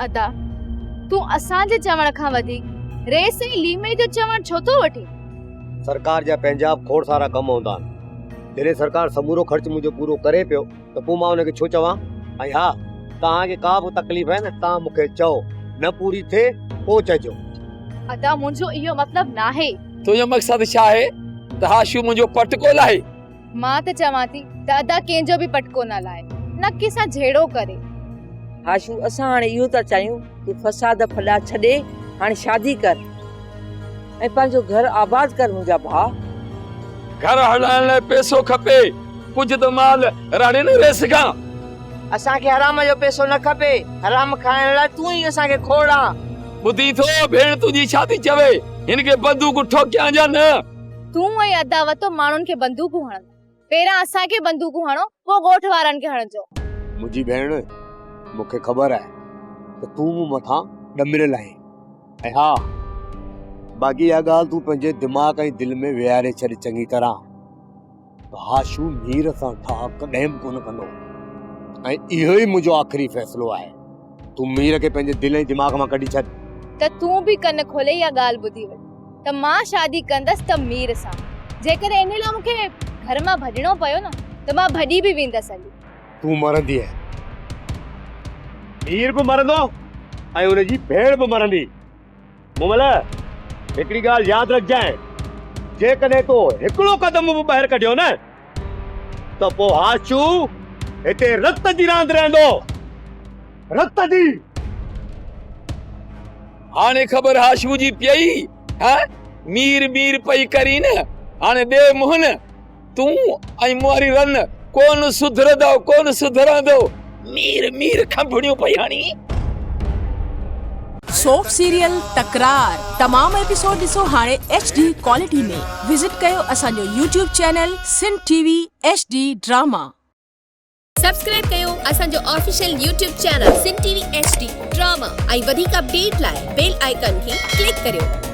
अदा तू असांजे चवण खां वधीक रेस ऐं लीमे जो चवण छो थो वठी? सरकार जा पंहिंजा खोड़ सारा कम हूंदा आहिनि। जॾहिं सरकार समूरो ख़र्च मुंहिंजो पूरो करे पियो त पोइ मां हुनखे छो चवां? ऐं हा, तव्हांखे का बि तकलीफ़ आहे न, तव्हां मूंखे चओ, न पूरी थिए पोइ चइजो। अदा मुंहिंजो इहो मतिलबु नाहे। तुंहिंजो मक़सदु छा आहे त हाशू मुंहिंजो पटको लाहे? मां त चवां थी त अदा कंहिंजो बि पटको न लाहे, न कंहिंसां झेड़ो करे। हाशू असां हाणे इहो था चाहियूं कि फसाद फला छॾे हाणे शादी कर ऐं पंहिंजो घर आबाद कर। मुंहिंजा भाउ, घर हलाइण लाइ पैसो खपे, कुझु त माल राणे न रेस खां। असांखे हराम जो पैसो न खपे, हराम खाइण लाइ तूं ई असांखे खोड़ा। ॿुधी थो भेण तुंहिंजी छा थी चवे? हिनखे बंदूक ठोकियां जा न। तूं ऐं अदा वतो माण्हुनि खे बंदूकूं हणनि, पहिरां असांखे बंदूकूं हणो, पोइ ॻोठ वारनि खे हणजो। मुंहिंजी भेण, मूंखे ख़बर आहे त तूं मूं मथां ॾमिरियल आहीं। ऐं हा, बाक़ी इहा ॻाल्हि तूं पंहिंजे दिमाग़ ऐं दिलि में विहारे छॾ चङी तरह त हाशू मीर सां ठा कॾहिं बि कोन कंदो। ऐं इहो ई मुंहिंजो आख़िरी फ़ैसिलो आहे। तूं मीर खे पंहिंजे दिलि ऐं दिमाग़ मां कढी छॾ। त तूं बि कन खोले इहा ॻाल्हि ॿुधी वठ त मां शादी कंदसि त मीर सां। जेकॾहिं इन लाइ मूंखे घर मां भॼणो पियो न त मां भॼी बि वेंदसि हली। तूं मरंदी आहे, मीर बि मरंदो ऐं हुनजी भेण बि मरंदी। मुमल, हिकिड़ी ॻाल्हि यादि रखजांइ, जेकॾहिं तो हिकिड़ो क़दम बि ॿाहिरि कढियो न त पोइ हाशू हिते रत जी रांदि रहंदो, रत जी। हाणे ख़बर हाशू जी पई है? मीर मीर पई करी न, हाणे दे मोहन तूं ऐं मुआरी रन कोन सुधरंदो, कोन सुधरंदो। मीर मीर खंभणियूं पई हणी। सोप सीरियल तकरार तमाम एपिसोड ॾिसो हाणे HD क्वालिटी में। विजिट कयो असांजो YouTube channel Sindh TV HD drama. Subscribe कयो असांजो official YouTube channel Sindh TV HD drama ऐं वधीक अपडेट लाइ बेल आइकन खे क्लिक करियो।